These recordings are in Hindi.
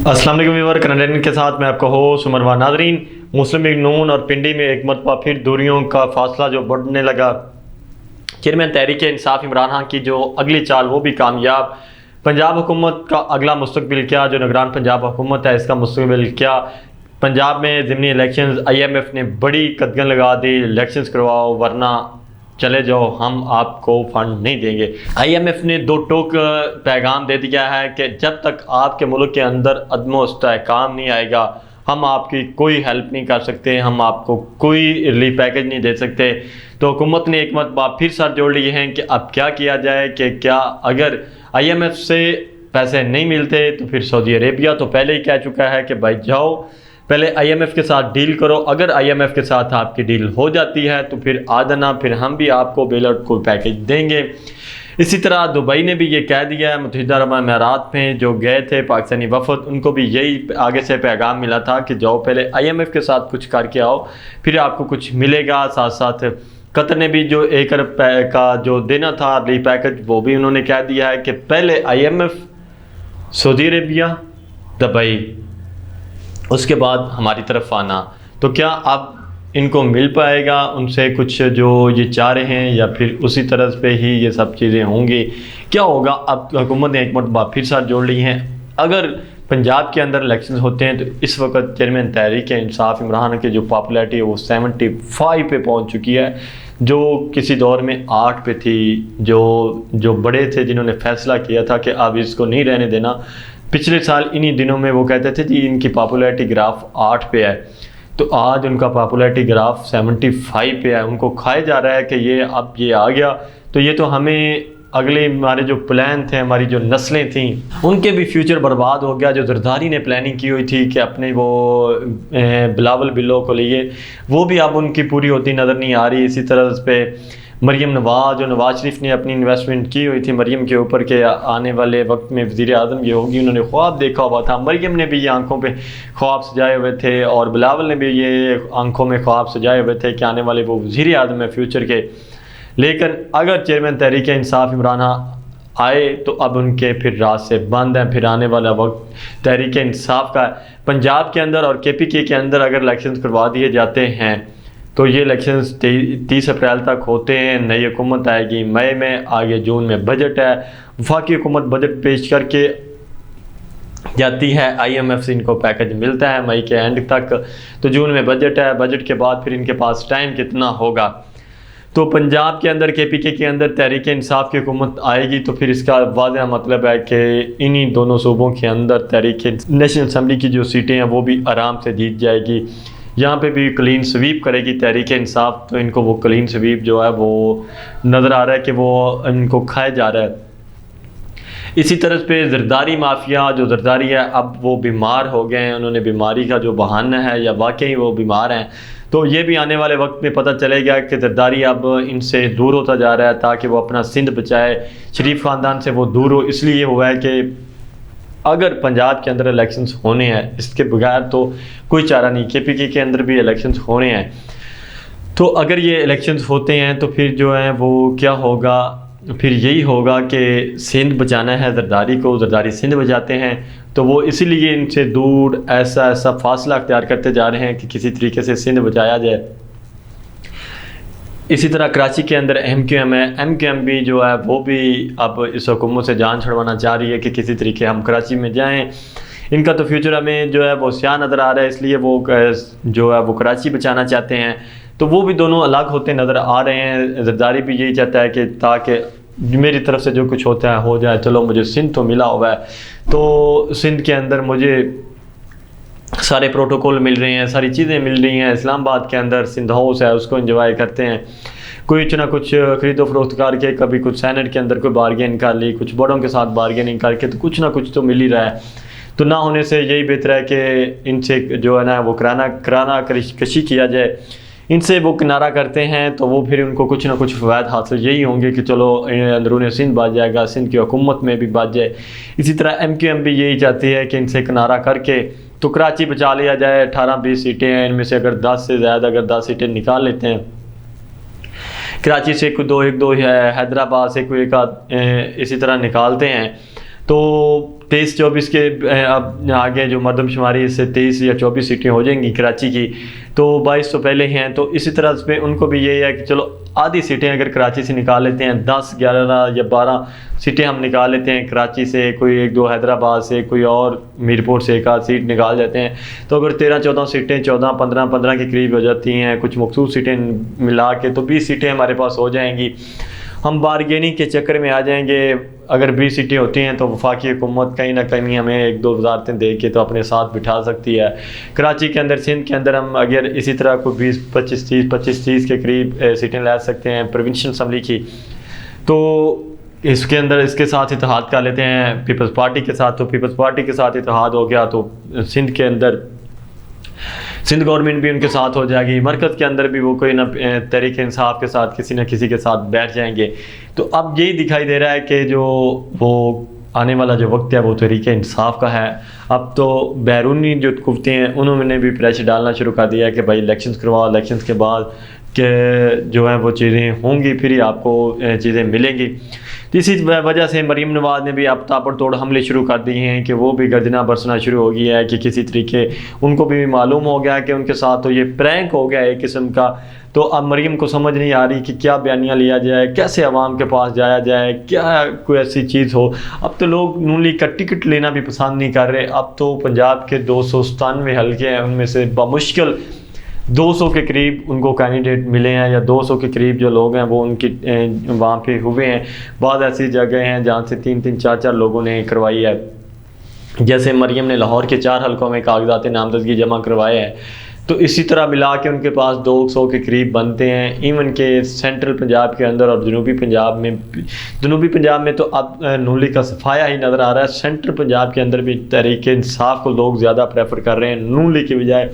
अस्सलाम वालेकुम व्यूअर, कनेडियन के साथ मैं आपका होस्ट उमरवान। नाजरीन, मुस्लिम लीग नून और पिंडी में एक मरतबा फिर दूरियों का फासला जो बढ़ने लगा। चेयरमैन तहरीक इंसाफ इमरान खान की जो अगली चाल वो भी कामयाब। पंजाब हुकूमत का अगला मुस्तकबिल क्या, जो निगरान पंजाब हुकूमत है इसका मुस्तकबिल क्या। पंजाब में ज़िमनी इलेक्शंस, IMF ने बड़ी कदगन लगा दी, इलेक्शंस करवाओ वरना चले जाओ, हम आपको फंड नहीं देंगे। IMF ने दो टोक पैगाम दे दिया है कि जब तक आपके मुल्क के अंदर अदम इस्तेहकाम नहीं आएगा हम आपकी कोई हेल्प नहीं कर सकते, हम आपको कोई रिलीफ पैकेज नहीं दे सकते। तो हुकूमत ने एक मरतबा फिर सर जोड़ लिए हैं कि अब क्या किया जाए, कि क्या अगर IMF से पैसे नहीं मिलते तो फिर सऊदी अरेबिया तो पहले ही कह चुका है कि भाई जाओ पहले IMF के साथ डील करो, अगर IMF के साथ आपकी डील हो जाती है तो फिर आ जाना, फिर हम भी आपको बेल आउट को पैकेज देंगे। इसी तरह दुबई ने भी ये कह दिया है, मुत्तहिदा अरब अमीरात में जो गए थे पाकिस्तानी वफद उनको भी यही आगे से पैगाम मिला था कि जाओ पहले IMF के साथ कुछ करके आओ फिर आपको कुछ मिलेगा। साथ साथ कतर ने भी जो 1 अरब का जो देना था रिलीफ पैकेज वो भी उन्होंने कह दिया है कि पहले IMF, सऊदी अरेबिया, दुबई, उसके बाद हमारी तरफ आना। तो क्या अब इनको मिल पाएगा उनसे कुछ जो ये चाह रहे हैं, या फिर उसी तरह पे ही ये सब चीज़ें होंगी, क्या होगा। अब हुकूमत ने एक मरतबा फिर साथ जोड़ ली हैं। अगर पंजाब के अंदर इलेक्शन होते हैं तो इस वक्त चेयरमैन तहरीक इंसाफ इमरान की जो पॉपुलैरिटी है वो 75 पे पहुंच चुकी है, जो किसी दौर में 8 पे थी। जो बड़े थे जिन्होंने फैसला किया था कि अब इसको नहीं रहने देना, पिछले साल इन्हीं दिनों में वो कहते थे जी इनकी पॉपुलैरिटी ग्राफ 8 पे है, तो आज उनका पॉपुलैरिटी ग्राफ 75 पे है। उनको खाया जा रहा है कि ये अब ये आ गया तो ये तो हमें अगले हमारे जो प्लान थे, हमारी जो नस्लें थीं उनके भी फ्यूचर बर्बाद हो गया। जो जरदारी ने प्लानिंग की हुई थी कि अपने वो बिलावल बिल्लो को लिए, वो भी अब उनकी पूरी होती नज़र नहीं आ रही। इसी तरह पे मरीम नवाज़, जो नवाज शरीफ ने अपनी इन्वेस्टमेंट की हुई थी मरीम के ऊपर के आने वाले वक्त में वज़ीर आज़म ये होगी, उन्होंने ख्वाब देखा हुआ था। मरीम ने भी ये आंखों पे ख्वाब सजाए हुए थे और बिलावल ने भी ये आंखों में ख्वाब सजाए हुए थे कि आने वाले वो वज़ीर आज़म है फ्यूचर के। लेकिन अगर चेयरमैन तहरीक इंसाफ इमरान आए तो अब उनके फिर रात से बंद हैं। फिर आने वाला वक्त तहरीक इंसाफ का पंजाब के अंदर और KPK के अंदर अगर इलेक्शन करवा दिए जाते हैं तो ये इलेक्शंस 30 अप्रैल तक होते हैं। नई हुकूमत आएगी मई में, आगे जून में बजट है। वफाकी हुकूमत बजट पेश करके जाती है, IMF से इनको पैकेज मिलता है मई के एंड तक, तो जून में बजट है। बजट के बाद फिर इनके पास टाइम कितना होगा। तो पंजाब के अंदर KPK के अंदर तहरीक इंसाफ की हुकूमत आएगी तो फिर इसका वाज़ह मतलब है कि इन्हीं दोनों सूबों के अंदर तहरीक नेशनल असम्बली की जो सीटें हैं वो भी आराम से जीत जाएगी। यहाँ पे भी क्लीन स्वीप करेगी तहरीक इंसाफ, तो इनको वो क्लीन स्वीप जो है वो नज़र आ रहा है कि वो इनको खाया जा रहा है। इसी तरह पे जरदारी माफिया, जो जरदारी है अब वो बीमार हो गए हैं, उन्होंने बीमारी का जो बहाना है या वाकई वो बीमार हैं, तो ये भी आने वाले वक्त में पता चलेगा कि जरदारी अब इनसे दूर होता जा रहा है ताकि वो अपना सिंध बचाए। शरीफ ख़ानदान से वो दूर हो, इसलिए हुआ है कि अगर पंजाब के अंदर इलेक्शंस होने हैं, इसके बगैर तो कोई चारा नहीं। KPK के अंदर भी इलेक्शंस होने हैं, तो अगर ये इलेक्शंस होते हैं तो फिर जो है वो क्या होगा, फिर यही होगा कि सिंध बचाना है जरदारी को, जरदारी सिंध बचाते हैं तो वो इसीलिए इनसे दूर ऐसा फासला अख्तियार करते जा रहे हैं कि किसी तरीके से सिंध बचाया जाए। इसी तरह कराची के अंदर MQM है, MQM भी जो है वो भी अब इस हुकूमत से जान छुड़वाना चाह रही है कि किसी तरीके हम कराची में जाएं। इनका तो फ्यूचर हमें जो है वो स्याह नज़र आ रहा है, इसलिए वो जो है वो कराची बचाना चाहते हैं। तो वो भी दोनों अलग होते नज़र आ रहे हैं। जरदारी भी यही चाहता है कि ताकि मेरी तरफ से जो कुछ होता है हो जाए, चलो मुझे सिंध तो मिला हुआ है, तो सिंध के अंदर मुझे सारे प्रोटोकॉल मिल रहे हैं, सारी चीज़ें मिल रही हैं। इस्लामाबाद के अंदर सिंध हाउस है, उसको एंजॉय करते हैं, कुछ ना कुछ ख़रीदो फरोख्त करके, कभी कुछ सेनेट के अंदर कोई बारगेन कर ली, कुछ बड़ों के साथ बारगेनिंग करके, तो कुछ ना कुछ तो मिल ही रहा है। तो ना होने से यही बेहतर है कि इनसे जो है ना वो कराना कशी किया जाए। इनसे वो किनारा करते हैं तो वो फिर उनको कुछ ना कुछ फ़वाद हासिल यही होंगे कि चलो अंदरून सिंध बच जाएगा, सिंध की हुकूमत में भी बच जाए। इसी तरह MQM भी यही चाहती है कि इनसे किनारा करके तो कराची बचा लिया जाए। 18-20 सीटें हैं, इनमें से अगर 10 से ज़्यादा अगर 10 सीटें निकाल लेते हैं, कराची से एक दो है, हैदराबाद से कोई एक इसी तरह निकालते हैं तो 23-24 के अब आगे जो मरदमशुमारी से 23 या 24 सीटें हो जाएंगी कराची की, तो 22 तो पहले ही हैं। तो इसी तरह से उनको भी यही है कि चलो आधी सीटें अगर कराची से निकाल लेते हैं, 10, 11 या 12 सीटें हम निकाल लेते हैं कराची से, कोई 1-2 हैदराबाद से, कोई और मीरपुर से एक आध सीट निकाल जाते हैं, तो अगर 13-14 सीटें 14-15 के करीब हो जाती हैं, कुछ मखसूस सीटें मिला के, तो 20 सीटें हमारे पास हो जाएंगी। हम बारगेनिंग के चक्कर में आ जाएंगे। अगर 20 सीटें होती हैं तो वफाकी हुकूमत कहीं ना कहीं हमें 1-2 वजारतें दे के तो अपने साथ बिठा सकती है। कराची के अंदर, सिंध के अंदर हम अगर इसी तरह कोई 25-30 के करीब सीटें ला सकते हैं प्रोविंशियल असम्बली की, तो इसके अंदर इसके साथ इत्तेहाद कर लेते हैं पीपल्स पार्टी के साथ, तो पीपल्स पार्टी के साथ इत्तेहाद हो गया तो सिंध के अंदर सिंध गवर्नमेंट भी उनके साथ हो जाएगी। मरकज़ के अंदर भी वो कोई ना तहरीक इंसाफ के साथ किसी न किसी के साथ बैठ जाएंगे। तो अब यही दिखाई दे रहा है कि जो वो आने वाला जो वक्त है वो तहरीक इंसाफ का है। अब तो बैरूनी जो कुव्वतें हैं उन्होंने भी प्रेशर डालना शुरू कर दिया है कि भाई इलेक्शंस करवाओ, इलेक्शंस के बाद के जो है वो चीज़ें होंगी, फिर ही आपको चीज़ें मिलेंगी। तो इसी वजह से मरीम नवाज़ ने भी अब ताबड़तोड़ हमले शुरू कर दिए हैं कि वो भी गर्जना बरसना शुरू हो गई है कि किसी तरीके उनको भी मालूम हो गया कि उनके साथ तो ये प्रैंक हो गया एक किस्म का। तो अब मरीम को समझ नहीं आ रही कि क्या बयानियाँ लिया जाए, कैसे आवाम के पास जाया जाए, क्या कोई ऐसी चीज़ हो। अब तो लोग नून लीग का टिकट लेना भी पसंद नहीं कर रहे। अब तो पंजाब के 297 हल्के हैं, उनमें से बामुश्किल 200 के करीब उनको कैंडिडेट मिले हैं, या 200 के करीब जो लोग हैं वो उनकी वहाँ पे हुए हैं। बाद ऐसी जगह हैं जहाँ से 3-3, 4-4 लोगों ने करवाई है। जैसे मरियम ने लाहौर के 4 हल्कों में कागजात नामजदगी जमा करवाए हैं, तो इसी तरह मिला के उनके पास 200 के करीब बनते हैं। इवन के सेंट्रल पंजाब के अंदर और जनूबी पंजाब में तो अब नून लीग का सफाया ही नज़र आ रहा है। सेंट्रल पंजाब के अंदर भी तहरीक इंसाफ को लोग ज़्यादा प्रेफर कर रहे हैं नून लीग के बजाय।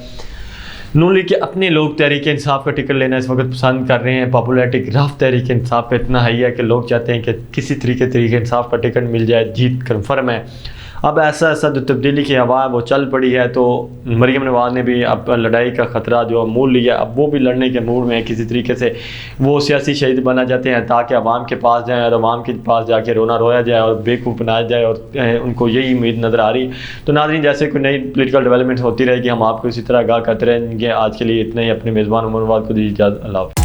नून लीग के अपने लोग तहरीक इंसाफ का टिकट लेना इस वक्त पसंद कर रहे हैं। पॉपुलैरिटी ग्राफ तहरीक इंसाफ का इतना हाई है कि लोग चाहते हैं कि किसी तरीके तहरीक इंसाफ का टिकट मिल जाए, जीत कन्फर्म है। अब ऐसा जो तब्दीली की हवा है वो चल पड़ी है, तो मरीम नवाज़ ने भी अब लड़ाई का ख़तरा जो मोल लिया, अब वो भी लड़ने के मूड में है। किसी तरीके से वो सियासी शहीद बना जाते हैं ताकि आवाम के पास जाएँ और आवाम के पास जाके रोना रोया जाए और बेवकूफ़ बनाया जाए, और उनको यही उम्मीद नज़र आ रही। तो नाज़रीन, जैसे कोई नई पोलिटिकल डेवलपमेंट होती रहेगी हम आपको इसी तरह आगाह करते रहेंगे। आज के लिए इतना ही। अपने मेज़बान उमर नवाज़ को दीजिए इजाज़त। अल्लाह।